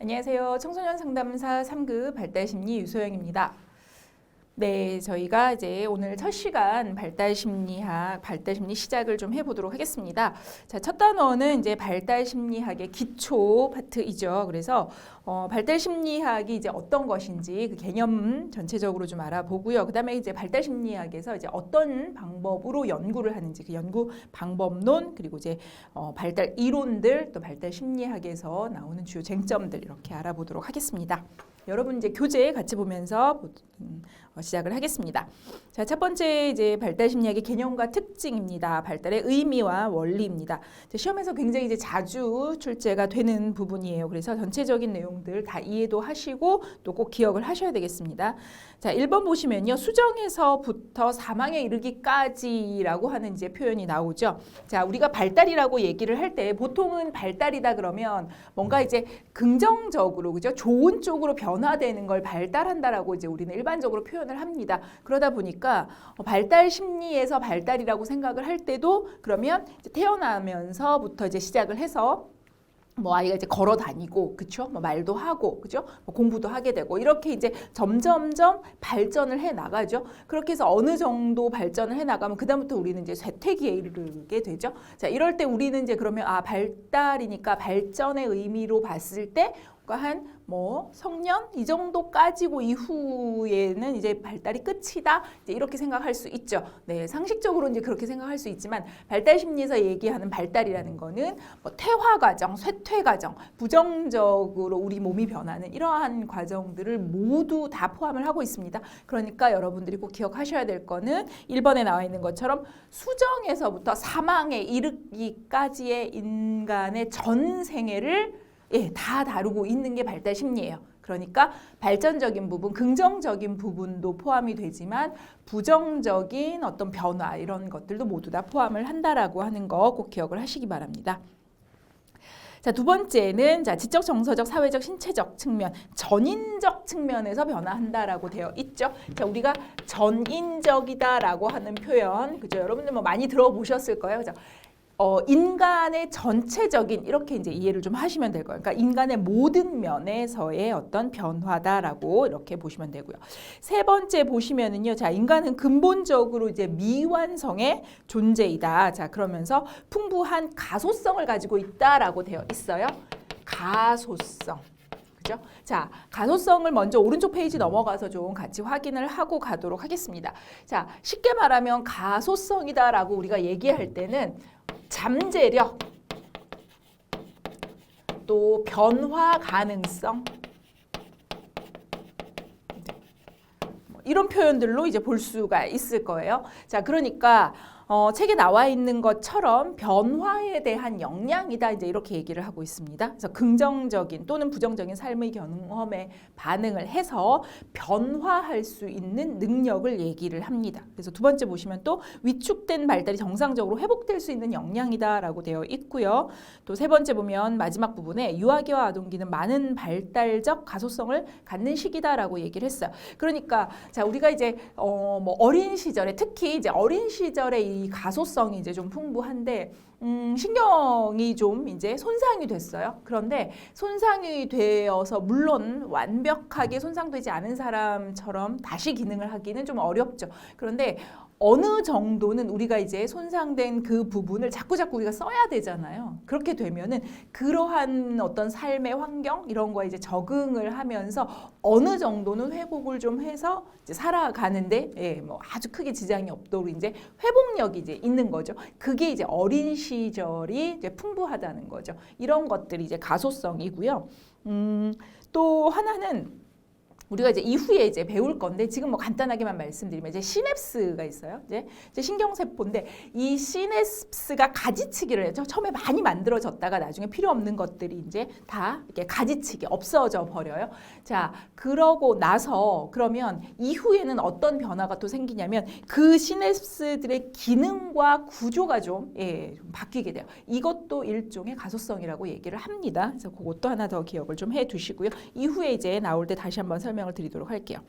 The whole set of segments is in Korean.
안녕하세요. 청소년 상담사 3급 발달심리 유소영입니다. 네, 저희가 이제 오늘 첫 시간 발달심리학, 발달심리 시작을 좀 해보도록 하겠습니다. 자, 첫 단원은 이제 발달심리학의 기초 파트이죠. 그래서 발달심리학이 이제 어떤 것인지 그 개념 전체적으로 좀 알아보고요. 그다음에 이제 발달심리학에서 이제 어떤 방법으로 연구를 하는지 그 연구 방법론 그리고 이제 발달 이론들 또 발달심리학에서 나오는 주요 쟁점들 이렇게 알아보도록 하겠습니다. 여러분 이제 교재 같이 보면서 시작을 하겠습니다. 자, 첫 번째 이제 발달 심리학의 개념과 특징입니다. 발달의 의미와 원리입니다. 시험에서 굉장히 이제 자주 출제가 되는 부분이에요. 그래서 전체적인 내용들 다 이해도 하시고 또 꼭 기억을 하셔야 되겠습니다. 자, 1번 보시면요. 수정에서부터 사망에 이르기까지라고 하는 이제 표현이 나오죠. 자, 우리가 발달이라고 얘기를 할 때 보통은 발달이다 그러면 뭔가 이제 긍정적으로 그죠? 좋은 쪽으로 변화되는 걸 발달한다라고 이제 우리는 일반적으로 표현을 합니다. 그러다 보니까 발달 심리에서 발달이라고 생각을 할 때도 그러면 이제 태어나면서부터 이제 시작을 해서 뭐 아이가 이제 걸어 다니고 그쵸? 뭐 말도 하고 그죠? 뭐 공부도 하게 되고 이렇게 이제 점점점 발전을 해 나가죠. 그렇게 해서 어느 정도 발전을 해 나가면 그다음부터 우리는 이제 쇠퇴기에 이르게 되죠. 자, 이럴 때 우리는 이제 그러면 발달이니까 발전의 의미로 봤을 때 한 뭐 성년 이 정도까지고 이후에는 이제 발달이 끝이다 이제 이렇게 생각할 수 있죠. 네, 상식적으로 이제 그렇게 생각할 수 있지만 발달 심리에서 얘기하는 발달이라는 거는 뭐 퇴화 과정, 쇠퇴 과정, 부정적으로 우리 몸이 변하는 이러한 과정들을 모두 다 포함을 하고 있습니다. 그러니까 여러분들이 꼭 기억하셔야 될 거는 1번에 나와 있는 것처럼 수정에서부터 사망에 이르기까지의 인간의 전 생애를 다 다루고 있는 게 발달 심리예요. 그러니까 발전적인 부분, 긍정적인 부분도 포함이 되지만 부정적인 어떤 변화 이런 것들도 모두 다 포함을 한다라고 하는 거 꼭 기억을 하시기 바랍니다. 자, 두 번째는 자, 지적, 정서적, 사회적, 신체적 측면, 전인적 측면에서 변화한다라고 되어 있죠. 자, 우리가 전인적이다라고 하는 표현, 그죠? 여러분들 뭐 많이 들어보셨을 거예요, 그죠? 인간의 전체적인 이렇게 이제 이해를 좀 하시면 될 거예요. 그러니까 인간의 모든 면에서의 어떤 변화다라고 이렇게 보시면 되고요. 세 번째 보시면은요, 자, 인간은 근본적으로 이제 미완성의 존재이다. 자, 그러면서 풍부한 가소성을 가지고 있다라고 되어 있어요. 가소성. 그죠? 자, 가소성을 먼저 오른쪽 페이지 넘어가서 좀 같이 확인을 하고 가도록 하겠습니다. 자, 쉽게 말하면 가소성이다라고 우리가 얘기할 때는 잠재력, 또 변화 가능성 이런 표현들로 이제 볼 수가 있을 거예요. 자, 그러니까 책에 나와 있는 것처럼 변화에 대한 역량이다 이제 이렇게 얘기를 하고 있습니다. 그래서 긍정적인 또는 부정적인 삶의 경험에 반응을 해서 변화할 수 있는 능력을 얘기를 합니다. 그래서 두 번째 보시면 또 위축된 발달이 정상적으로 회복될 수 있는 역량이다라고 되어 있고요. 또 세 번째 보면 마지막 부분에 유아기와 아동기는 많은 발달적 가소성을 갖는 시기다라고 얘기를 했어요. 그러니까 자, 우리가 이제 뭐 어린 시절에 특히 이제 어린 시절에 이 가소성이 이제 좀 풍부한데 신경이 좀 이제 손상이 됐어요. 그런데 손상이 되어서 물론 완벽하게 손상되지 않은 사람처럼 다시 기능을 하기는 좀 어렵죠. 그런데 어느 정도는 우리가 이제 손상된 그 부분을 자꾸 우리가 써야 되잖아요. 그렇게 되면은 그러한 어떤 삶의 환경 이런 거에 이제 적응을 하면서 어느 정도는 회복을 좀 해서 이제 살아가는데 뭐 아주 크게 지장이 없도록 이제 회복력이 이제 있는 거죠. 그게 이제 어린 시절이 이제 풍부하다는 거죠. 이런 것들이 이제 가소성이고요. 또 하나는 우리가 이제 이후에 이제 배울 건데 지금 뭐 간단하게만 말씀드리면 이제 시냅스가 있어요. 이제 신경세포인데 이 시냅스가 가지치기를 해요. 처음에 많이 만들어졌다가 나중에 필요 없는 것들이 이제 다 이렇게 가지치기 없어져 버려요. 자, 그러고 나서 그러면 이후에는 어떤 변화가 또 생기냐면 그 시냅스들의 기능과 구조가 좀 바뀌게 돼요. 이것도 일종의 가소성이라고 얘기를 합니다. 그래서 그것도 하나 더 기억을 좀 해두시고요. 이후에 이제 나올 때 다시 한번 설명을 드리도록 할게요.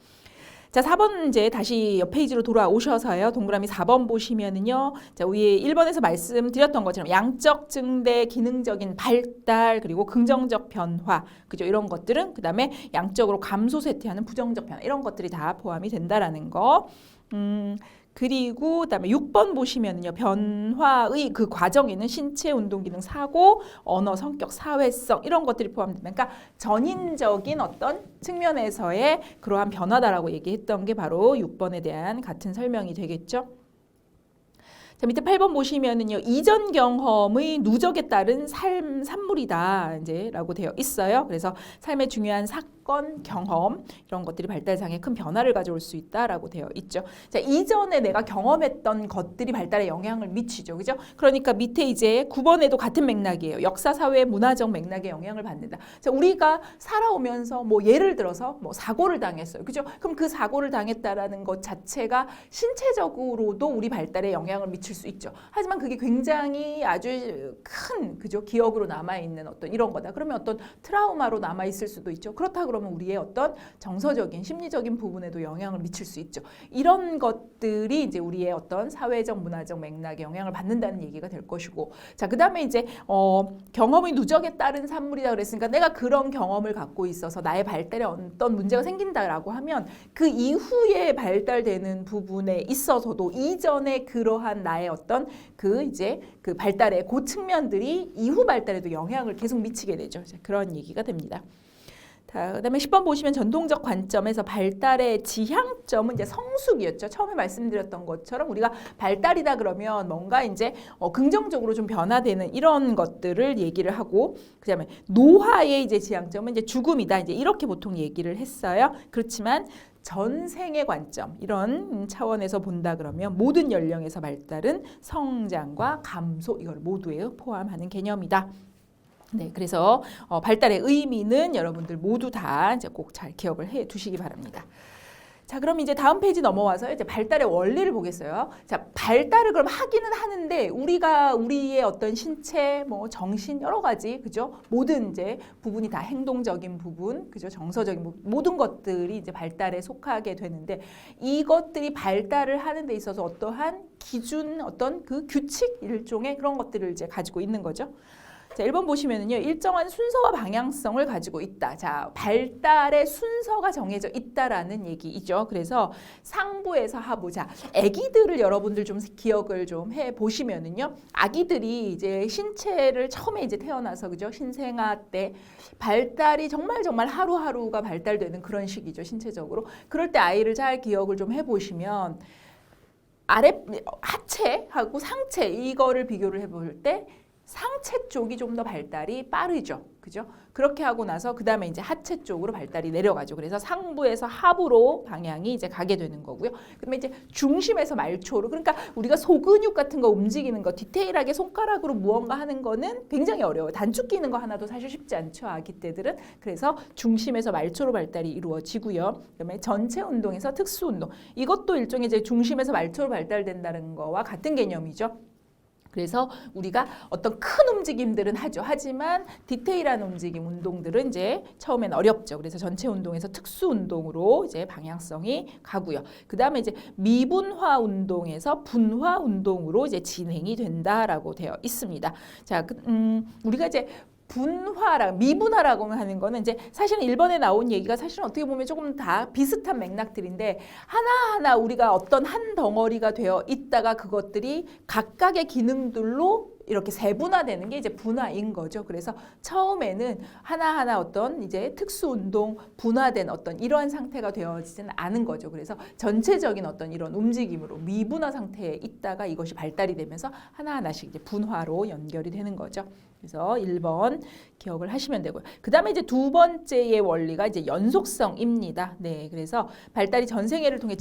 자, 4번 이제 다시 옆 페이지로 돌아오셔서요. 동그라미 4번 보시면은요. 자, 위에 1번에서 말씀드렸던 것처럼 양적 증대, 기능적인 발달, 그리고 긍정적 변화, 그죠? 이런 것들은 그다음에 양적으로 감소 쇠퇴하는 부정적 변화, 이런 것들이 다 포함이 된다라는 거. 그리고 그다음에 6번 보시면은요. 변화의 그 과정에는 신체, 운동 기능, 사고, 언어, 성격, 사회성 이런 것들이 포함된다. 그러니까 전인적인 어떤 측면에서의 그러한 변화다라고 얘기했던 게 바로 6번에 대한 같은 설명이 되겠죠. 자, 밑에 8번 보시면은요. 이전 경험의 누적에 따른 산물이다 이제라고 되어 있어요. 그래서 삶의 중요한 사건, 경험 이런 것들이 발달장애에 큰 변화를 가져올 수 있다라고 되어 있죠. 자, 이전에 내가 경험했던 것들이 발달에 영향을 미치죠. 그죠? 그러니까 밑에 이제 9번에도 같은 맥락이에요. 역사, 사회, 문화적 맥락에 영향을 받는다. 자, 우리가 살아오면서 뭐 예를 들어서 뭐 사고를 당했어요. 그죠? 그럼 그 사고를 당했다라는 것 자체가 신체적으로도 우리 발달에 영향을 미칠 수 있죠. 하지만 그게 굉장히 아주 큰 그죠? 기억으로 남아 있는 어떤 이런 거다. 그러면 어떤 트라우마로 남아 있을 수도 있죠. 그렇다 그러면 우리의 어떤 정서적인 심리적인 부분에도 영향을 미칠 수 있죠. 이런 것들이 이제 우리의 어떤 사회적 문화적 맥락에 영향을 받는다는 얘기가 될 것이고, 자, 그다음에 이제 경험의 누적에 따른 산물이다 그랬으니까 내가 그런 경험을 갖고 있어서 나의 발달에 어떤 문제가 생긴다라고 하면 그 이후에 발달되는 부분에 있어서도 이전에 그러한 나의 어떤 그 이제 그 발달의 그 측면들이 이후 발달에도 영향을 계속 미치게 되죠. 그런 얘기가 됩니다. 자, 그다음에 10번 보시면 전통적 관점에서 발달의 지향점은 이제 성숙이었죠. 처음에 말씀드렸던 것처럼 우리가 발달이다 그러면 뭔가 이제 긍정적으로 좀 변화되는 이런 것들을 얘기를 하고, 그다음에 노화의 이제 지향점은 이제 죽음이다. 이제 이렇게 보통 얘기를 했어요. 그렇지만 전생의 관점 이런 차원에서 본다 그러면 모든 연령에서 발달은 성장과 감소 이걸 모두에 포함하는 개념이다. 네, 그래서 발달의 의미는 여러분들 모두 다 이제 꼭 잘 기억을 해 두시기 바랍니다. 자, 그럼 이제 다음 페이지 넘어와서 이제 발달의 원리를 보겠어요. 자, 발달을 그럼 하기는 하는데 우리가 우리의 어떤 신체, 뭐 정신 여러 가지, 그죠? 모든 이제 부분이 다 행동적인 부분, 그죠? 정서적인 부분, 모든 것들이 이제 발달에 속하게 되는데 이것들이 발달을 하는 데 있어서 어떠한 기준, 어떤 그 규칙 일종의 그런 것들을 이제 가지고 있는 거죠. 자, 1번 보시면은요. 일정한 순서와 방향성을 가지고 있다. 자, 발달의 순서가 정해져 있다라는 얘기이죠. 그래서 상부에서 하부. 자, 아기들을 여러분들 좀 기억을 좀 해 보시면은요. 아기들이 이제 신체를 처음에 이제 태어나서 그죠? 신생아 때 발달이 정말 하루하루가 발달되는 그런 시기죠. 신체적으로. 그럴 때 아이를 잘 기억을 좀 해 보시면 하체하고 상체 이거를 비교를 해 볼 때 상체 쪽이 좀 더 발달이 빠르죠. 그죠? 그렇게 하고 나서 그다음에 이제 하체 쪽으로 발달이 내려가죠. 그래서 상부에서 하부로 방향이 이제 가게 되는 거고요. 그다음에 이제 중심에서 말초로, 그러니까 우리가 소근육 같은 거 움직이는 거 디테일하게 손가락으로 무언가 하는 거는 굉장히 어려워요. 단축 끼는 거 하나도 사실 쉽지 않죠. 아기 때들은. 그래서 중심에서 말초로 발달이 이루어지고요. 그다음에 전체 운동에서 특수 운동. 이것도 일종의 이제 중심에서 말초로 발달된다는 거와 같은 개념이죠. 그래서 우리가 어떤 큰 움직임들은 하죠. 하지만 디테일한 움직임, 운동들은 이제 처음엔 어렵죠. 그래서 전체 운동에서 특수 운동으로 이제 방향성이 가고요. 그 다음에 이제 미분화 운동에서 분화 운동으로 이제 진행이 된다라고 되어 있습니다. 자, 우리가 이제 미분화라고 하는 거는 이제 사실은 1번에 나온 얘기가 사실은 어떻게 보면 조금 다 비슷한 맥락들인데 하나하나 우리가 어떤 한 덩어리가 되어 있다가 그것들이 각각의 기능들로 이렇게 세분화되는 게 이제 분화인 거죠. 그래서 처음에는 하나하나 어떤 이제 특수 운동, 분화된 어떤 이러한 상태가 되어지지는 않은 거죠. 그래서 전체적인 어떤 이런 움직임으로 미분화 상태에 있다가 이것이 발달이 되면서 하나하나씩 이제 분화로 연결이 되는 거죠. 그래서 1번 기억을 하시면 되고요. 그 다음에 이제 두 번째의 원리가 이제 연속성입니다. 네, 그래서 발달이 전생애를 통해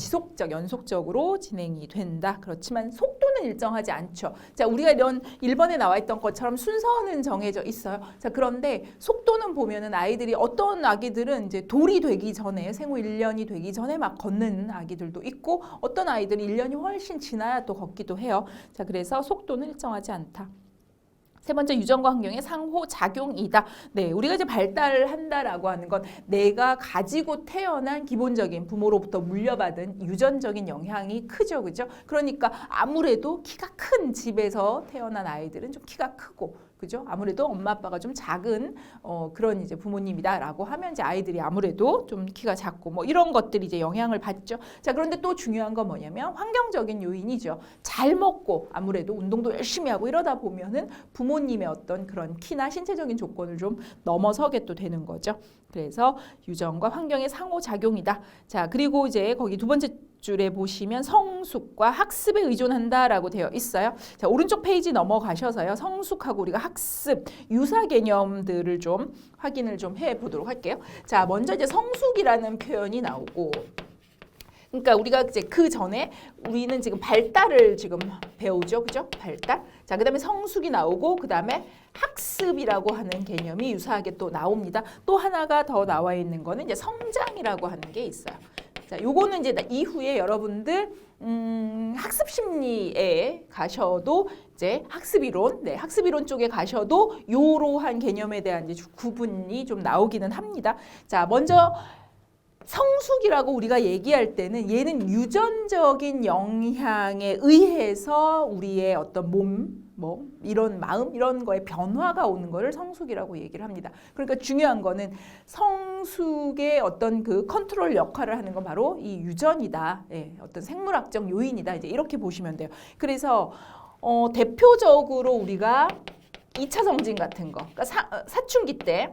연속적으로 진행이 된다. 그렇지만 속도는 일정하지 않죠. 자, 우리가 이런 1번에 나와 있던 것처럼 순서는 정해져 있어요. 자, 그런데 속도는 보면은 어떤 아기들은 이제 돌이 되기 전에 생후 1년이 되기 전에 막 걷는 아기들도 있고 어떤 아이들은 1년이 훨씬 지나야 또 걷기도 해요. 자, 그래서 속도는 일정하지 않다. 세 번째, 유전과 환경의 상호작용이다. 네, 우리가 이제 발달을 한다라고 하는 건 내가 가지고 태어난 기본적인 부모로부터 물려받은 유전적인 영향이 크죠, 그죠? 그러니까 아무래도 키가 큰 집에서 태어난 아이들은 좀 키가 크고, 그죠? 아무래도 엄마 아빠가 좀 작은 그런 이제 부모님이다라고 하면 이제 아이들이 아무래도 좀 키가 작고 뭐 이런 것들이 이제 영향을 받죠. 자, 그런데 또 중요한 건 뭐냐면 환경적인 요인이죠. 잘 먹고 아무래도 운동도 열심히 하고 이러다 보면은 부모님의 어떤 그런 키나 신체적인 조건을 좀 넘어서게 또 되는 거죠. 그래서 유전과 환경의 상호작용이다. 자, 그리고 이제 거기 두 번째 줄에 보시면 성숙과 학습에 의존한다라고 되어 있어요. 자, 오른쪽 페이지 넘어가셔서요. 성숙하고 우리가 학습, 유사 개념들을 좀 확인을 좀 해보도록 할게요. 자, 먼저 이제 성숙이라는 표현이 나오고, 그러니까 우리가 이제 그 전에 우리는 지금 발달을 지금 배우죠, 그죠? 발달. 자, 그다음에 성숙이 나오고 그다음에 학습이라고 하는 개념이 유사하게 또 나옵니다. 또 하나가 더 나와 있는 거는 이제 성장이라고 하는 게 있어요. 자, 요거는 이제 이후에 여러분들 학습 심리에 가셔도 이제 학습이론, 네, 학습이론 쪽에 가셔도 요러한 개념에 대한 이제 구분이 좀 나오기는 합니다. 자, 먼저 성숙이라고 우리가 얘기할 때는 얘는 유전적인 영향에 의해서 우리의 어떤 몸, 뭐 이런 마음 이런 거에 변화가 오는 거를 성숙이라고 얘기를 합니다. 그러니까 중요한 거는 성숙의 어떤 그 컨트롤 역할을 하는 건 바로 이 유전이다. 예, 어떤 생물학적 요인이다. 이제 이렇게 보시면 돼요. 그래서 대표적으로 우리가 2차 성징 같은 거, 그러니까 사춘기 때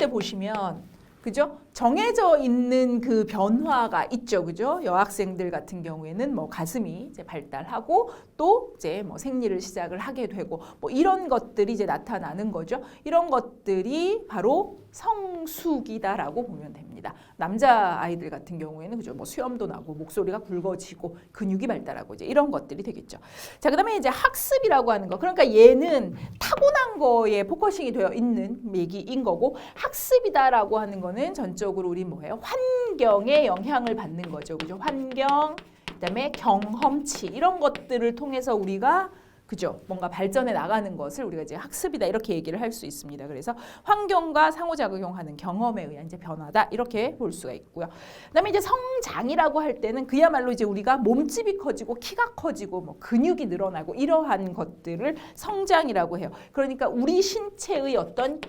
보시면 그죠? 정해져 있는 그 변화가 있죠, 그죠? 여학생들 같은 경우에는 뭐 가슴이 이제 발달하고 또 이제 뭐 생리를 시작을 하게 되고 뭐 이런 것들이 이제 나타나는 거죠. 이런 것들이 바로 성숙이다라고 보면 됩니다. 남자 아이들 같은 경우에는 그죠? 뭐 수염도 나고 목소리가 굵어지고 근육이 발달하고 이제 이런 것들이 되겠죠. 자, 그다음에 이제 학습이라고 하는 거. 그러니까 얘는 타고난 거에 포커싱이 되어 있는 얘기인 거고 학습이다라고 하는 거는 전적으로 우리 뭐예요? 환경에 영향을 받는 거죠. 그죠? 환경, 그다음에 경험치 이런 것들을 통해서 우리가 그죠? 뭔가 발전해 나가는 것을 우리가 이제 학습이다 이렇게 얘기를 할 수 있습니다. 그래서 환경과 상호작용하는 경험에 의한 이제 변화다 이렇게 볼 수가 있고요. 그다음에 이제 성장이라고 할 때는 그야말로 이제 우리가 몸집이 커지고 키가 커지고 뭐 근육이 늘어나고 이러한 것들을 성장이라고 해요. 그러니까 우리 신체의 어떤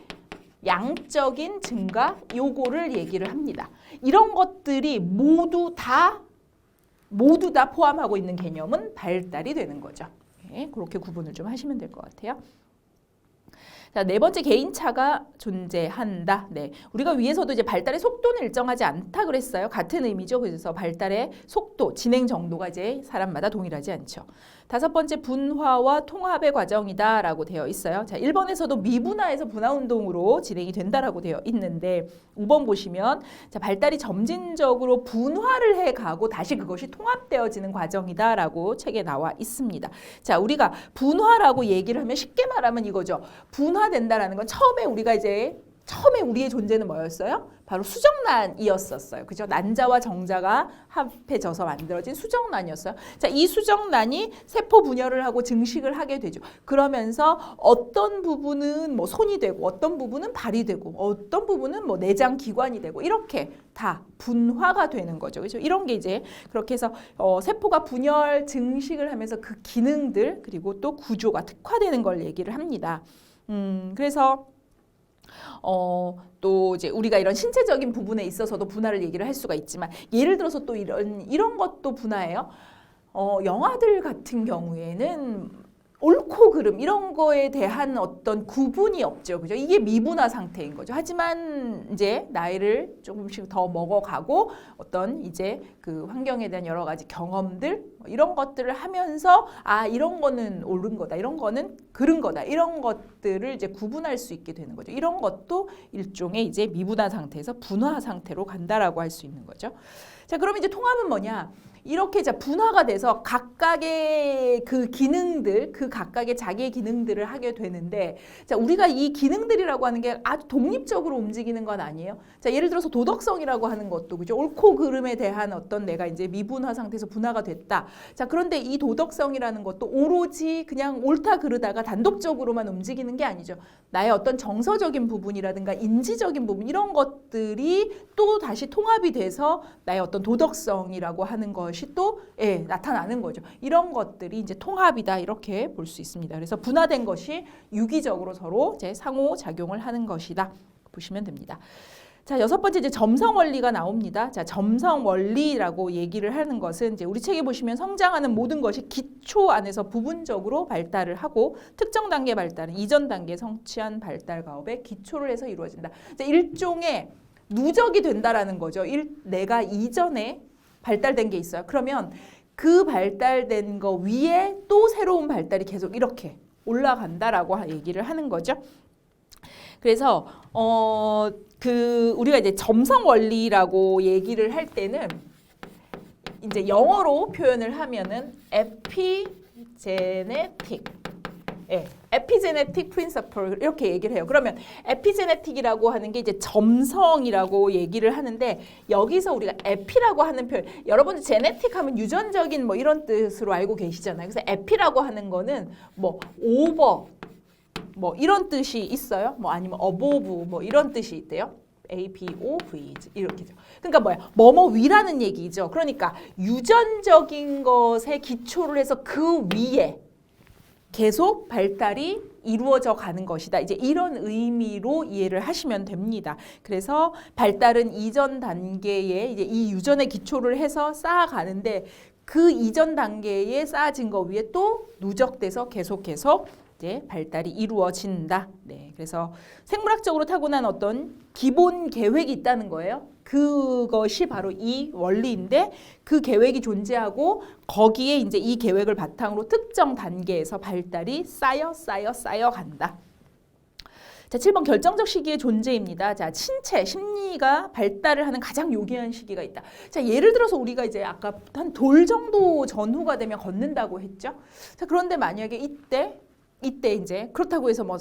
양적인 증가 요거를 얘기를 합니다. 이런 것들이 모두 다 포함하고 있는 개념은 발달이 되는 거죠. 네, 그렇게 구분을 좀 하시면 될 것 같아요. 자, 네 번째 개인차가 존재한다. 네, 우리가 위에서도 이제 발달의 속도는 일정하지 않다 그랬어요. 같은 의미죠. 그래서 발달의 속도, 진행 정도가 이제 사람마다 동일하지 않죠. 다섯 번째 분화와 통합의 과정이다라고 되어 있어요. 자, 1번에서도 미분화에서 분화운동으로 진행이 된다라고 되어 있는데 5번 보시면 자, 발달이 점진적으로 분화를 해가고 다시 그것이 통합되어지는 과정이다라고 책에 나와 있습니다. 자, 우리가 분화라고 얘기를 하면 쉽게 말하면 이거죠. 분화된다라는 건 처음에 우리의 존재는 뭐였어요? 바로 수정란이었었어요. 그죠? 난자와 정자가 합해져서 만들어진 수정란이었어요. 자, 이 수정란이 세포 분열을 하고 증식을 하게 되죠. 그러면서 어떤 부분은 뭐 손이 되고 어떤 부분은 발이 되고 어떤 부분은 뭐 내장 기관이 되고 이렇게 다 분화가 되는 거죠. 그죠? 이런 게 이제 그렇게 해서 세포가 분열 증식을 하면서 그 기능들 그리고 또 구조가 특화되는 걸 얘기를 합니다. 그래서 또 이제 우리가 이런 신체적인 부분에 있어서도 분화를 얘기를 할 수가 있지만 예를 들어서 또 이런 것도 분화예요. 영화들 같은 경우에는 옳고 그름 이런 거에 대한 어떤 구분이 없죠. 그죠? 이게 미분화 상태인 거죠. 하지만 이제 나이를 조금씩 더 먹어가고 어떤 이제 그 환경에 대한 여러 가지 경험들 이런 것들을 하면서 아, 이런 거는 옳은 거다. 이런 거는 그른 거다. 이런 것들을 이제 구분할 수 있게 되는 거죠. 이런 것도 일종의 이제 미분화 상태에서 분화 상태로 간다라고 할 수 있는 거죠. 자, 그럼 이제 통합은 뭐냐? 이렇게 자 분화가 돼서 각각의 그 기능들, 그 각각의 자기의 기능들을 하게 되는데 자, 우리가 이 기능들이라고 하는 게 아주 독립적으로 움직이는 건 아니에요. 자, 예를 들어서 도덕성이라고 하는 것도 그죠? 옳고 그름에 대한 어떤 내가 이제 미분화 상태에서 분화가 됐다. 자, 그런데 이 도덕성이라는 것도 오로지 그냥 옳다 그르다가 단독적으로만 움직이는 게 아니죠. 나의 어떤 정서적인 부분이라든가 인지적인 부분 이런 것들이 또 다시 통합이 돼서 나의 어떤 도덕성이라고 하는 것이 또 나타나는 거죠. 이런 것들이 이제 통합이다 이렇게 볼 수 있습니다. 그래서 분화된 것이 유기적으로 서로 이제 상호작용을 하는 것이다 보시면 됩니다. 자, 6번째 이제 점성 원리가 나옵니다. 자, 점성 원리라고 얘기를 하는 것은 이제 우리 책에 보시면 성장하는 모든 것이 기초 안에서 부분적으로 발달을 하고 특정 단계 발달은 이전 단계에 성취한 발달 가업에 기초를 해서 이루어진다. 자, 일종의 누적이 된다라는 거죠. 내가 이전에 발달된 게 있어요. 그러면 그 발달된 거 위에 또 새로운 발달이 계속 이렇게 올라간다라고 얘기를 하는 거죠. 그래서 우리가 이제 점성 원리라고 얘기를 할 때는 이제 영어로 표현을 하면은 에피제네틱, 에피제네틱 프린서플 이렇게 얘기를 해요. 그러면 에피제네틱이라고 하는 게 이제 점성이라고 얘기를 하는데 여기서 우리가 에피라고 하는 표현, 여러분들 제네틱 하면 유전적인 뭐 이런 뜻으로 알고 계시잖아요. 그래서 에피라고 하는 거는 뭐 오버 뭐 이런 뜻이 있어요. 뭐 아니면 above 뭐 이런 뜻이 있대요. ABOV 이렇게죠. 그러니까 뭐뭐 위라는 얘기죠. 그러니까 유전적인 것에 기초를 해서 그 위에 계속 발달이 이루어져 가는 것이다. 이제 이런 의미로 이해를 하시면 됩니다. 그래서 발달은 이전 단계에 이제 이 유전의 기초를 해서 쌓아가는데 그 이전 단계에 쌓아진 것 위에 또 누적돼서 계속 이제 발달이 이루어진다. 네, 그래서 생물학적으로 타고난 어떤 기본 계획이 있다는 거예요. 그것이 바로 이 원리인데 그 계획이 존재하고 거기에 이제 이 계획을 바탕으로 특정 단계에서 발달이 쌓여 간다. 자, 7번 결정적 시기의 존재입니다. 자, 신체, 심리가 발달을 하는 가장 요기한 시기가 있다. 자, 예를 들어서 우리가 이제 아까 한 돌 정도 전후가 되면 걷는다고 했죠. 자, 그런데 만약에 이때 이제 그렇다고 해서 뭐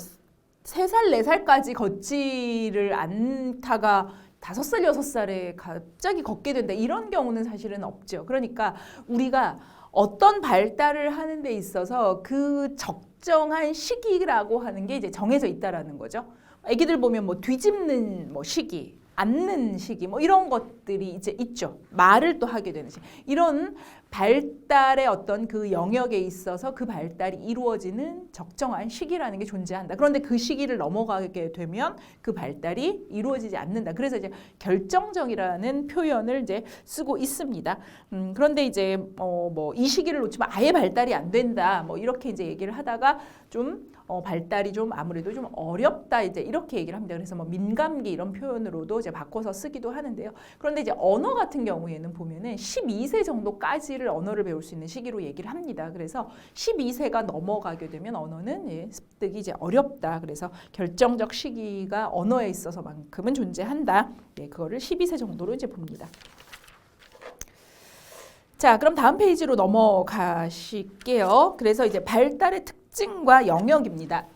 3살, 4살까지 걷지를 않다가 5살, 6살에 갑자기 걷게 된다. 이런 경우는 사실은 없죠. 그러니까 우리가 어떤 발달을 하는 데 있어서 그 적정한 시기라고 하는 게 이제 정해져 있다라는 거죠. 애기들 보면 뭐 뒤집는 뭐 시기, 앉는 시기 뭐 이런 것들이 이제 있죠. 말을 또 하게 되는 시기. 이런 발달의 어떤 그 영역에 있어서 그 발달이 이루어지는 적정한 시기라는 게 존재한다. 그런데 그 시기를 넘어가게 되면 그 발달이 이루어지지 않는다. 그래서 이제 결정적이라는 표현을 이제 쓰고 있습니다. 그런데 이제 뭐 이 시기를 놓치면 아예 발달이 안 된다. 뭐 이렇게 이제 얘기를 하다가 좀 발달이 좀 아무래도 좀 어렵다 이제 이렇게 얘기를 합니다. 그래서 뭐 민감기 이런 표현으로도 이제 바꿔서 쓰기도 하는데요. 그런데 이제 언어 같은 경우에는 보면은 12세 정도까지를 언어를 배울 수 있는 시기로 얘기를 합니다. 그래서 12세가 넘어가게 되면 언어는 습득이 이제 어렵다. 그래서 결정적 시기가 언어에 있어서만큼은 존재한다. 네, 그거를 12세 정도로 이제 봅니다. 자, 그럼 다음 페이지로 넘어가실게요. 그래서 이제 발달의 특징과 영역입니다.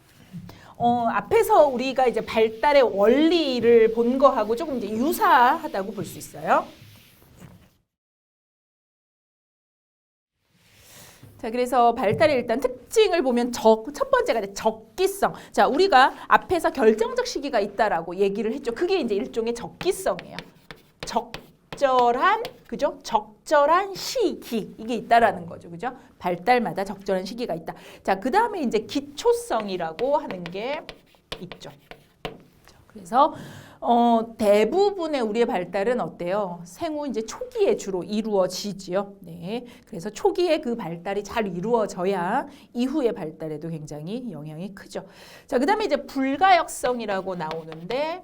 앞에서 우리가 이제 발달의 원리를 본 거하고 조금 이제 유사하다고 볼 수 있어요. 자, 그래서 발달의 일단 특징을 보면 첫 번째가 이제 적기성. 자, 우리가 앞에서 결정적 시기가 있다라고 얘기를 했죠. 그게 이제 일종의 적기성이에요. 적절한, 그죠? 적절한 시기 이게 있다라는 거죠, 그죠? 발달마다 적절한 시기가 있다. 자, 그 다음에 이제 기초성이라고 하는 게 있죠. 그래서 대부분의 우리의 발달은 어때요? 생후 이제 초기에 주로 이루어지지요. 네, 그래서 초기에 그 발달이 잘 이루어져야 이후의 발달에도 굉장히 영향이 크죠. 자, 그 다음에 이제 불가역성이라고 나오는데.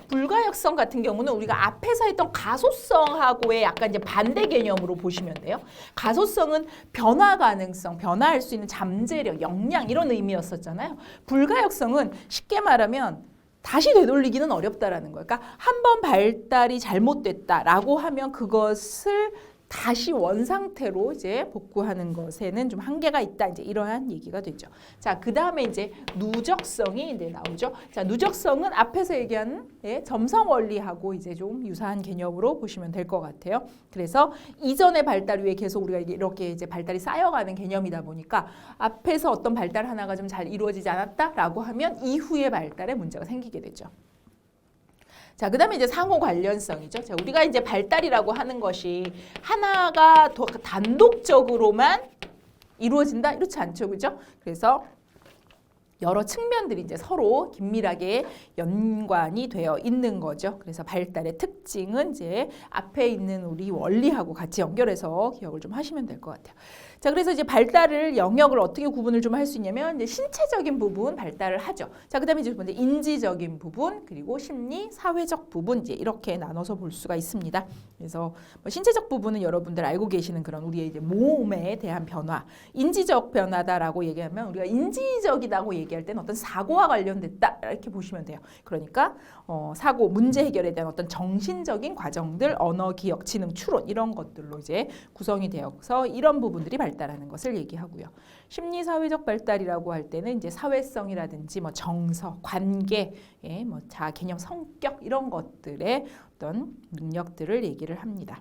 불가역성 같은 경우는 우리가 앞에서 했던 가소성하고의 약간 이제 반대 개념으로 보시면 돼요. 가소성은 변화 가능성, 변화할 수 있는 잠재력, 역량 이런 의미였었잖아요. 불가역성은 쉽게 말하면 다시 되돌리기는 어렵다라는 거예요. 그러니까 한 번 발달이 잘못됐다라고 하면 그것을 다시 원상태로 이제 복구하는 것에는 좀 한계가 있다. 이제 이러한 얘기가 되죠. 자, 그 다음에 이제 누적성이 이제 나오죠. 자, 누적성은 앞에서 얘기한 점성 원리하고 이제 좀 유사한 개념으로 보시면 될 것 같아요. 그래서 이전의 발달 위에 계속 우리가 이렇게 이제 발달이 쌓여가는 개념이다 보니까 앞에서 어떤 발달 하나가 좀 잘 이루어지지 않았다라고 하면 이후의 발달에 문제가 생기게 되죠. 자, 그 다음에 이제 상호 관련성이죠. 자, 우리가 이제 발달이라고 하는 것이 하나가 더 단독적으로만 이루어진다? 이렇지 않죠. 그죠? 그래서 여러 측면들이 이제 서로 긴밀하게 연관이 되어 있는 거죠. 그래서 발달의 특징은 이제 앞에 있는 우리 원리하고 같이 연결해서 기억을 좀 하시면 될 것 같아요. 자, 그래서 이제 발달을 영역을 어떻게 구분을 좀 할 수 있냐면 이제 신체적인 부분 발달을 하죠. 자, 그다음에 이제 두 번째 인지적인 부분 그리고 심리, 사회적 부분 이제 이렇게 나눠서 볼 수가 있습니다. 그래서 뭐 신체적 부분은 여러분들 알고 계시는 그런 우리의 이제 몸에 대한 변화, 인지적 변화다라고 얘기하면 우리가 인지적이라고 얘기할 때는 어떤 사고와 관련됐다 이렇게 보시면 돼요. 그러니까 사고, 문제 해결에 대한 어떤 정신적인 과정들, 언어, 기억, 지능, 추론 이런 것들로 이제 구성이 되어서 이런 부분들이 발달하는 것을 얘기하고요. 심리 사회적 발달이라고 할 때는 이제 사회성이라든지 뭐 정서, 관계, 뭐 자아 개념, 성격 이런 것들의 어떤 능력들을 얘기를 합니다.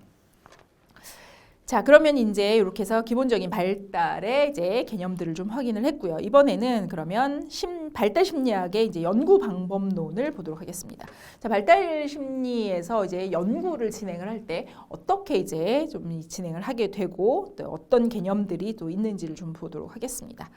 자, 그러면 이제 이렇게 해서 기본적인 발달의 이제 개념들을 좀 확인을 했고요. 이번에는 그러면 발달 심리학의 이제 연구 방법론을 보도록 하겠습니다. 자, 발달 심리에서 이제 연구를 진행을 할 때 어떻게 이제 좀 진행을 하게 되고 또 어떤 개념들이 또 있는지를 좀 보도록 하겠습니다.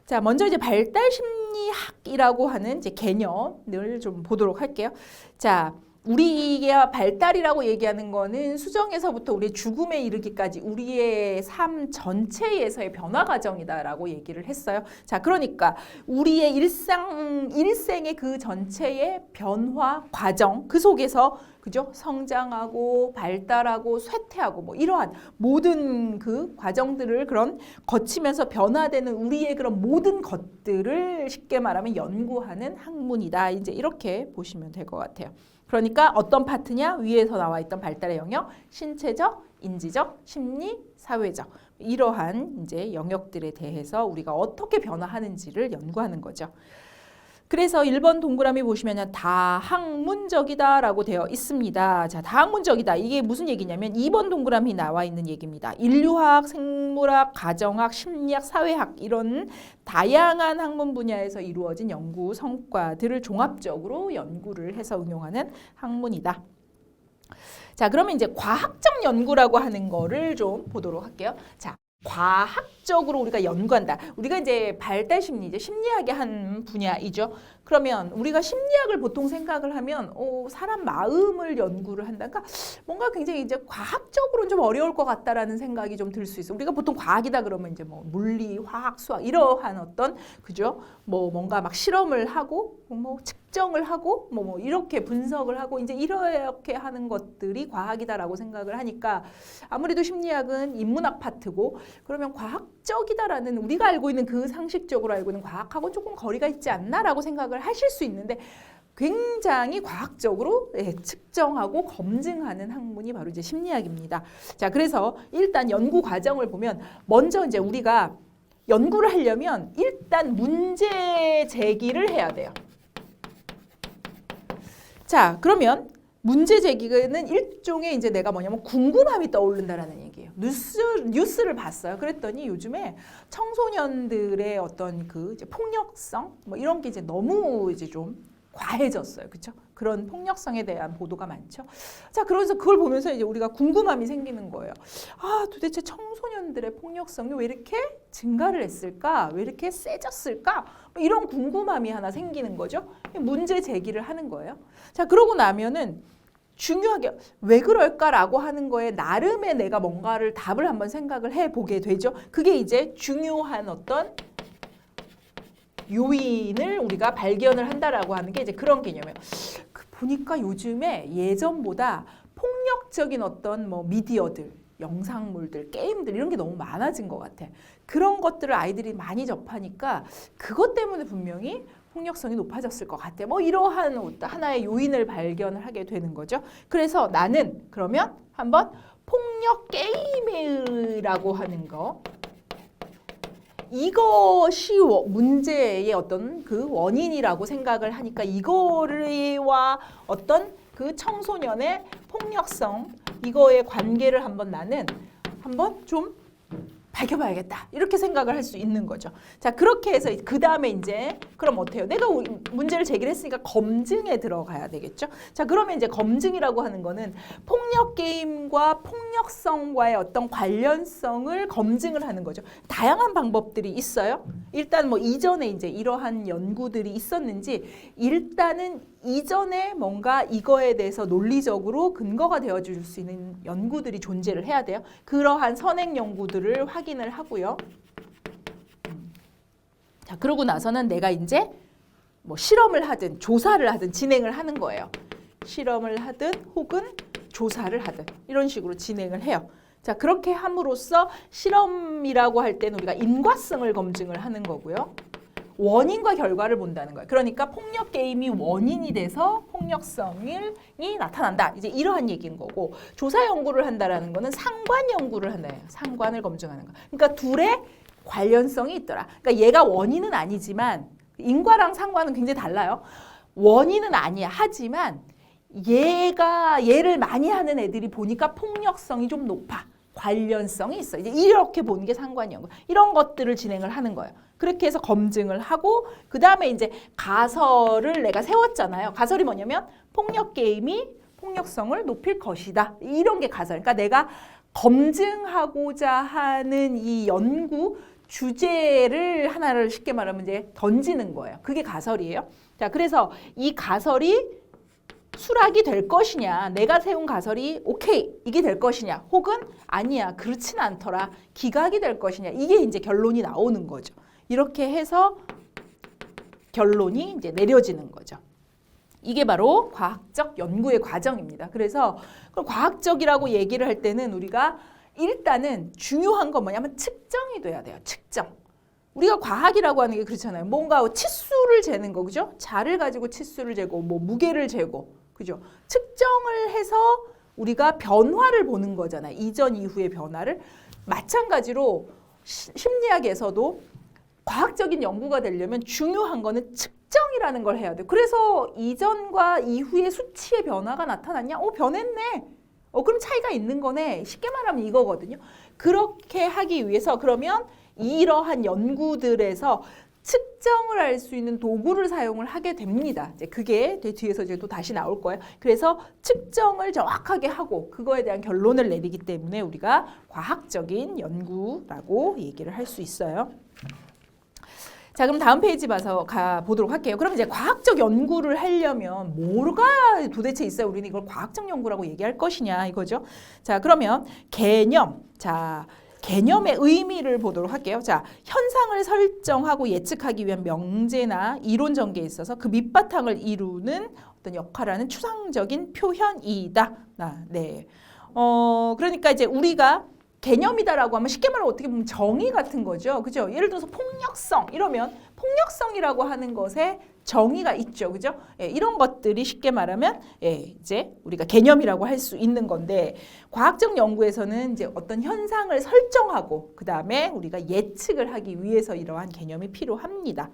자, 먼저 이제 발달 심리학이라고 하는 이제 개념을 좀 보도록 할게요. 자, 우리가 발달이라고 얘기하는 거는 수정에서부터 우리의 죽음에 이르기까지 우리의 삶 전체에서의 변화 과정이다라고 얘기를 했어요. 자, 그러니까 우리의 일생의 그 전체의 변화 과정 그 속에서 그죠? 성장하고 발달하고 쇠퇴하고 뭐 이러한 모든 그 과정들을 그런 거치면서 변화되는 우리의 그런 모든 것들을 쉽게 말하면 연구하는 학문이다. 이제 이렇게 보시면 될 것 같아요. 그러니까 어떤 파트냐? 위에서 나와 있던 발달의 영역, 신체적, 인지적, 심리, 사회적 이러한 이제 영역들에 대해서 우리가 어떻게 변화하는지를 연구하는 거죠. 그래서 1번 동그라미 보시면 다학문적이다라고 되어 있습니다. 자, 다학문적이다. 이게 무슨 얘기냐면 2번 동그라미 나와 있는 얘기입니다. 인류학, 생물학, 가정학, 심리학, 사회학 이런 다양한 학문 분야에서 이루어진 연구 성과들을 종합적으로 연구를 해서 응용하는 학문이다. 자, 그러면 이제 과학적 연구라고 하는 거를 좀 보도록 할게요. 자, 과학적으로 우리가 연구한다. 우리가 이제 발달 심리, 이제 심리학의 한 분야이죠. 그러면 우리가 심리학을 보통 생각을 하면 사람 마음을 연구를 한다. 그러니까 뭔가 굉장히 이제 과학적으로는 좀 어려울 것 같다라는 생각이 좀 들 수 있어. 우리가 보통 과학이다 그러면 이제 뭐 물리, 화학, 수학 이러한 어떤 그죠? 뭐 뭔가 막 실험을 하고 뭐 측정을 하고 뭐 이렇게 분석을 하고 이제 이렇게 하는 것들이 과학이다라고 생각을 하니까 아무래도 심리학은 인문학 파트고 그러면 과학적이다라는 우리가 알고 있는 그 상식적으로 알고 있는 과학하고 조금 거리가 있지 않나라고 생각을 하실 수 있는데 굉장히 과학적으로 측정하고 검증하는 학문이 바로 이제 심리학입니다. 자, 그래서 일단 연구 과정을 보면 먼저 이제 우리가 연구를 하려면 일단 문제 제기를 해야 돼요. 자, 그러면 문제 제기는 일종의 이제 내가 뭐냐면 궁금함이 떠오른다라는 얘기예요. 뉴스를 봤어요. 그랬더니 요즘에 청소년들의 어떤 그 이제 폭력성 뭐 이런 게 이제 너무 이제 좀 과해졌어요. 그렇죠? 그런 폭력성에 대한 보도가 많죠. 자, 그래서 그걸 보면서 이제 우리가 궁금함이 생기는 거예요. 아, 도대체 청소년들의 폭력성이 왜 이렇게 증가를 했을까? 왜 이렇게 세졌을까? 뭐 이런 궁금함이 하나 생기는 거죠. 문제 제기를 하는 거예요. 자, 그러고 나면은 중요하게 왜 그럴까라고 하는 거에 나름의 내가 뭔가를 답을 한번 생각을 해보게 되죠. 그게 이제 중요한 어떤 요인을 우리가 발견을 한다라고 하는 게 이제 그런 개념이에요. 보니까 요즘에 예전보다 폭력적인 어떤 뭐 미디어들, 영상물들, 게임들 이런 게 너무 많아진 것 같아. 그런 것들을 아이들이 많이 접하니까 그것 때문에 분명히 폭력성이 높아졌을 것 같아. 뭐 이러한 하나의 요인을 발견을 하게 되는 거죠. 그래서 나는 그러면 한번 폭력 게임이라고 하는 거. 이것이 문제의 어떤 그 원인이라고 생각을 하니까 이거와 어떤 그 청소년의 폭력성 이거의 관계를 한번 나는 한번 좀 밝혀봐야겠다 이렇게 생각을 할 수 있는 거죠. 자 그렇게 해서 그 다음에 이제 그럼 어때요? 내가 문제를 제기를 했으니까 검증에 들어가야 되겠죠. 자 그러면 이제 검증이라고 하는 거는 폭력 게임과 폭력성과의 어떤 관련성을 검증을 하는 거죠. 다양한 방법들이 있어요. 일단 뭐 이전에 이제 이러한 연구들이 있었는지 일단은 이전에 뭔가 이거에 대해서 논리적으로 근거가 되어줄 수 있는 연구들이 존재를 해야 돼요. 그러한 선행 연구들을 확인을 하고요. 자, 그러고 나서는 내가 이제 뭐 실험을 하든 조사를 하든 진행을 하는 거예요. 실험을 하든 혹은 조사를 하든 이런 식으로 진행을 해요. 자, 그렇게 함으로써 실험이라고 할 때는 우리가 인과성을 검증을 하는 거고요. 원인과 결과를 본다는 거예요. 그러니까 폭력 게임이 원인이 돼서 폭력성이 나타난다. 이제 이러한 얘기인 거고 조사 연구를 한다라는 거는 상관 연구를 하는 거예요. 상관을 검증하는 거. 그러니까 둘의 관련성이 있더라. 그러니까 얘가 원인은 아니지만 인과랑 상관은 굉장히 달라요. 원인은 아니야. 하지만 얘를 많이 하는 애들이 보니까 폭력성이 좀 높아. 관련성이 있어. 이제 이렇게 보는 게 상관 연구. 이런 것들을 진행을 하는 거예요. 그렇게 해서 검증을 하고 그 다음에 이제 가설을 내가 세웠잖아요. 가설이 뭐냐면 폭력 게임이 폭력성을 높일 것이다. 이런 게 가설. 그러니까 내가 검증하고자 하는 이 연구 주제를 하나를 쉽게 말하면 이제 던지는 거예요. 그게 가설이에요. 자, 그래서 이 가설이 수락이 될 것이냐, 내가 세운 가설이 오케이 이게 될 것이냐, 혹은 아니야 그렇진 않더라 기각이 될 것이냐, 이게 이제 결론이 나오는 거죠. 이렇게 해서 결론이 이제 내려지는 거죠. 이게 바로 과학적 연구의 과정입니다. 그래서 과학적이라고 얘기를 할 때는 우리가 일단은 중요한 건 뭐냐면 측정이 돼야 돼요. 측정. 우리가 과학이라고 하는 게 그렇잖아요. 뭔가 치수를 재는 거, 그죠? 자를 가지고 치수를 재고, 뭐 무게를 재고, 그죠? 측정을 해서 우리가 변화를 보는 거잖아요. 이전 이후의 변화를. 마찬가지로 심리학에서도 과학적인 연구가 되려면 중요한 거는 측정이라는 걸 해야 돼요. 그래서 이전과 이후의 수치의 변화가 나타났냐? 변했네. 그럼 차이가 있는 거네. 쉽게 말하면 이거거든요. 그렇게 하기 위해서 그러면 이러한 연구들에서 측정을 할 수 있는 도구를 사용을 하게 됩니다. 이제 그게 뒤에서 이제 또 다시 나올 거예요. 그래서 측정을 정확하게 하고 그거에 대한 결론을 내리기 때문에 우리가 과학적인 연구라고 얘기를 할 수 있어요. 자, 그럼 다음 페이지 봐서 가보도록 할게요. 그럼 이제 과학적 연구를 하려면 뭐가 도대체 있어요? 우리는 이걸 과학적 연구라고 얘기할 것이냐 이거죠. 자, 그러면 개념. 자, 개념의 의미를 보도록 할게요. 자, 현상을 설정하고 예측하기 위한 명제나 이론 전개에 있어서 그 밑바탕을 이루는 어떤 역할을 하는 추상적인 표현이다. 네. 그러니까 이제 우리가 개념이다라고 하면 쉽게 말하면 어떻게 보면 정의 같은 거죠. 그죠? 예를 들어서 폭력성 이러면 폭력성이라고 하는 것에 정의가 있죠. 그죠? 예, 이런 것들이 쉽게 말하면 이제 우리가 개념이라고 할 수 있는 건데 과학적 연구에서는 이제 어떤 현상을 설정하고 그다음에 우리가 예측을 하기 위해서 이러한 개념이 필요합니다.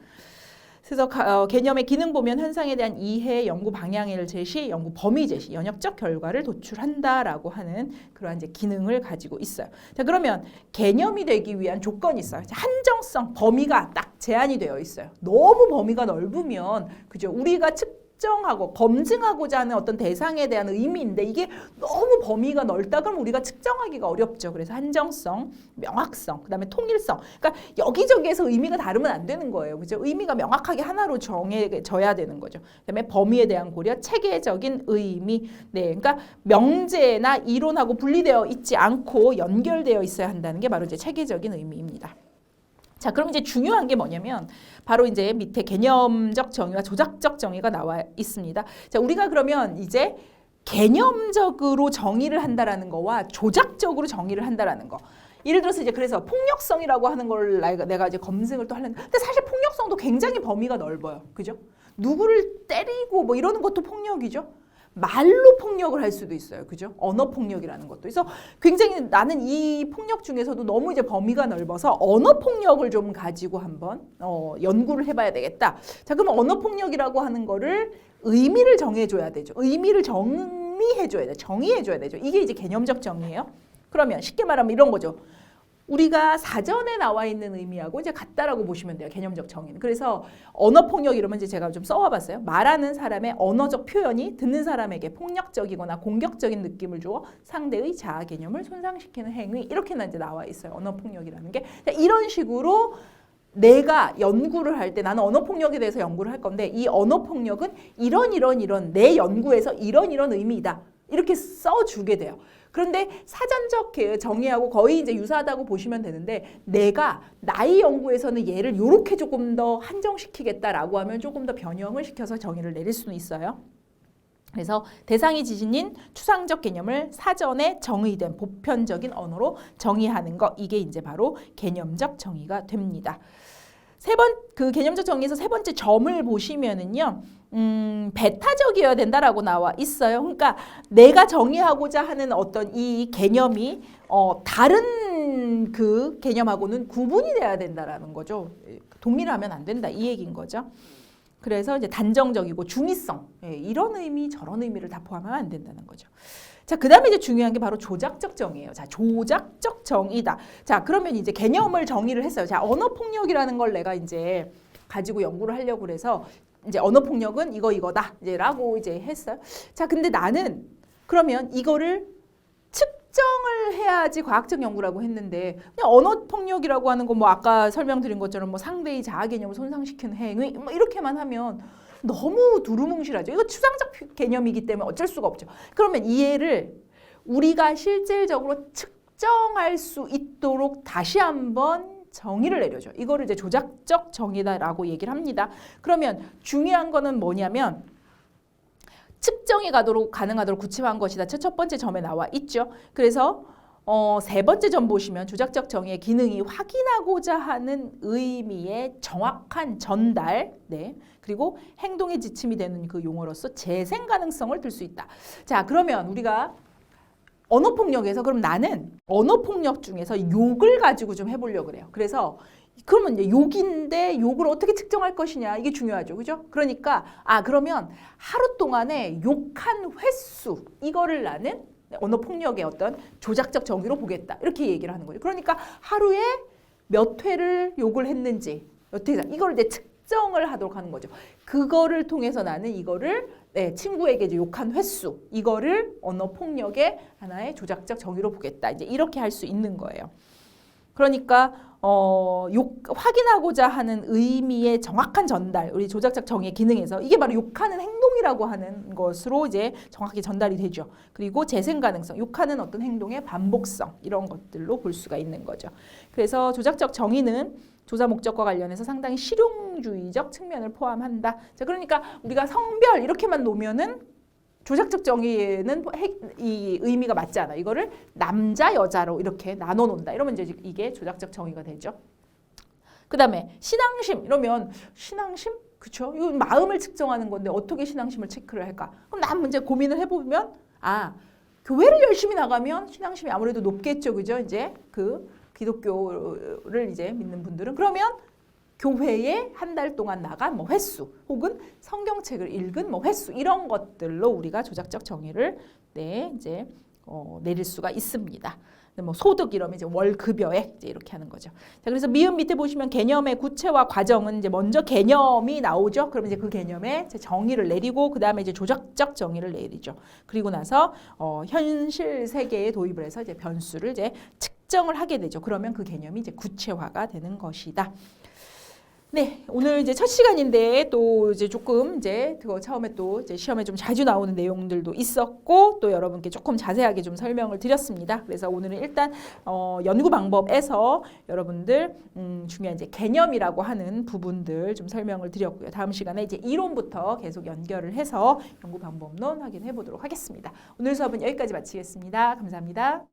그래서 개념의 기능 보면 현상에 대한 이해, 연구 방향을 제시, 연구 범위 제시, 연역적 결과를 도출한다라고 하는 그러한 이제 기능을 가지고 있어요. 자, 그러면 개념이 되기 위한 조건이 있어요. 한정성, 범위가 딱 제한이 되어 있어요. 너무 범위가 넓으면 그죠? 우리가 측정하고 검증하고자 하는 어떤 대상에 대한 의미인데 이게 너무 범위가 넓다 그러면 우리가 측정하기가 어렵죠. 그래서 한정성, 명확성, 그다음에 통일성. 그러니까 여기저기에서 의미가 다르면 안 되는 거예요. 그죠? 의미가 명확하게 하나로 정해져야 되는 거죠. 그다음에 범위에 대한 고려, 체계적인 의미. 네, 그러니까 명제나 이론하고 분리되어 있지 않고 연결되어 있어야 한다는 게 바로 이제 체계적인 의미입니다. 자, 그럼 이제 중요한 게 뭐냐면 바로 이제 밑에 개념적 정의와 조작적 정의가 나와 있습니다. 자, 우리가 그러면 이제 개념적으로 정의를 한다라는 거와 조작적으로 정의를 한다라는 거. 예를 들어서 이제 그래서 폭력성이라고 하는 걸 내가 이제 검증을 또 하려는데 근데 사실 폭력성도 굉장히 범위가 넓어요. 그죠? 누구를 때리고 뭐 이러는 것도 폭력이죠. 말로 폭력을 할 수도 있어요. 그죠? 언어 폭력이라는 것도. 그래서 굉장히 나는 이 폭력 중에서도 너무 이제 범위가 넓어서 언어 폭력을 좀 가지고 한번 연구를 해봐야 되겠다. 자, 그럼 언어 폭력이라고 하는 거를 의미를 정해줘야 되죠. 의미를 정리해줘야 돼. 정의해줘야 되죠. 이게 이제 개념적 정의예요. 그러면 쉽게 말하면 이런 거죠. 우리가 사전에 나와 있는 의미하고 이제 같다라고 보시면 돼요. 개념적 정의는. 그래서 언어 폭력 이러면 이제 제가 좀 써와봤어요. 말하는 사람의 언어적 표현이 듣는 사람에게 폭력적이거나 공격적인 느낌을 주어 상대의 자아 개념을 손상시키는 행위, 이렇게나 이제 나와 있어요. 언어 폭력이라는 게. 이런 식으로 내가 연구를 할 때 나는 언어 폭력에 대해서 연구를 할 건데 이 언어 폭력은 이런 내 연구에서 이런 의미이다. 이렇게 써주게 돼요. 그런데 사전적 정의하고 거의 이제 유사하다고 보시면 되는데 내가 나의 연구에서는 얘를 이렇게 조금 더 한정시키겠다라고 하면 조금 더 변형을 시켜서 정의를 내릴 수는 있어요. 그래서 대상이 지진인 추상적 개념을 사전에 정의된 보편적인 언어로 정의하는 거, 이게 이제 바로 개념적 정의가 됩니다. 그 개념적 정의에서 세 번째 점을 보시면은요, 배타적이어야 된다라고 나와 있어요. 그러니까 내가 정의하고자 하는 어떤 이 개념이 다른 그 개념하고는 구분이 돼야 된다라는 거죠. 동일하면 안 된다, 이 얘기인 거죠. 그래서 이제 단정적이고 중의성, 이런 의미 저런 의미를 다 포함하면 안 된다는 거죠. 자, 그 다음에 이제 중요한 게 바로 조작적 정의예요. 자, 조작적 정의다. 자, 그러면 이제 개념을 정의를 했어요. 자, 언어 폭력이라는 걸 내가 이제 가지고 연구를 하려고 그래서 이제 언어 폭력은 이거다 이제라고 이제 했어요. 자, 근데 나는 그러면 이거를 측정을 해야지 과학적 연구라고 했는데 그냥 언어 폭력이라고 하는 거 뭐 아까 설명드린 것처럼 뭐 상대의 자아 개념을 손상시키는 행위 뭐 이렇게만 하면 너무 두루뭉실하죠. 이거 추상적 개념이기 때문에 어쩔 수가 없죠. 그러면 이해를 우리가 실질적으로 측정할 수 있도록 다시 한번 정의를 내려줘. 이거를 이제 조작적 정의다라고 얘기를 합니다. 그러면 중요한 거는 뭐냐면 측정이 가능하도록 구체화한 것이다. 첫 번째 점에 나와 있죠. 그래서 세 번째 점 보시면 조작적 정의의 기능이 확인하고자 하는 의미의 정확한 전달, 네, 그리고 행동의 지침이 되는 그 용어로서 재생 가능성을 들 수 있다. 자, 그러면 우리가 언어폭력에서 그럼 나는 언어폭력 중에서 욕을 가지고 좀 해보려고 그래요. 그래서 그러면 이제 욕인데 욕을 어떻게 측정할 것이냐, 이게 중요하죠. 그죠? 그러니까 그러면 하루 동안에 욕한 횟수, 이거를 나는 언어폭력의 어떤 조작적 정의로 보겠다. 이렇게 얘기를 하는 거죠. 그러니까 하루에 몇 회를 욕을 했는지, 이걸 이제 측정을 하도록 하는 거죠. 그거를 통해서 나는 이거를 친구에게 이제 욕한 횟수, 이거를 언어폭력의 하나의 조작적 정의로 보겠다. 이제 이렇게 할 수 있는 거예요. 그러니까 확인하고자 하는 의미의 정확한 전달, 우리 조작적 정의의 기능에서 이게 바로 욕하는 행동이라고 하는 것으로 이제 정확하게 전달이 되죠. 그리고 재생 가능성, 욕하는 어떤 행동의 반복성, 이런 것들로 볼 수가 있는 거죠. 그래서 조작적 정의는 조사 목적과 관련해서 상당히 실용주의적 측면을 포함한다. 자, 그러니까 우리가 성별 이렇게만 놓으면은 조작적 정의에는 이 의미가 맞지 않아. 이거를 남자, 여자로 이렇게 나눠 놓는다. 이러면 이제 이게 조작적 정의가 되죠. 그 다음에 신앙심 이러면 신앙심? 그쵸? 이거 마음을 측정하는 건데 어떻게 신앙심을 체크를 할까? 그럼 난 문제 고민을 해보면 교회를 열심히 나가면 신앙심이 아무래도 높겠죠. 그죠? 이제 그 기독교를 이제 믿는 분들은 그러면 교회에 한 달 동안 나간 뭐 횟수 혹은 성경책을 읽은 뭐 횟수 이런 것들로 우리가 조작적 정의를 이제 내릴 수가 있습니다. 뭐 소득 이러면 이제 월급여액 이제 이렇게 하는 거죠. 자, 그래서 미음 밑에 보시면 개념의 구체화 과정은 이제 먼저 개념이 나오죠. 그러면 이제 그 개념에 정의를 내리고 그 다음에 이제 조작적 정의를 내리죠. 그리고 나서 현실 세계에 도입을 해서 이제 변수를 이제 측정을 하게 되죠. 그러면 그 개념이 이제 구체화가 되는 것이다. 네, 오늘 이제 첫 시간인데 또 이제 조금 이제 그거 처음에 또 이제 시험에 좀 자주 나오는 내용들도 있었고 또 여러분께 조금 자세하게 좀 설명을 드렸습니다. 그래서 오늘은 일단 연구 방법에서 여러분들 중요한 이제 개념이라고 하는 부분들 좀 설명을 드렸고요. 다음 시간에 이제 이론부터 계속 연결을 해서 연구 방법론 확인해 보도록 하겠습니다. 오늘 수업은 여기까지 마치겠습니다. 감사합니다.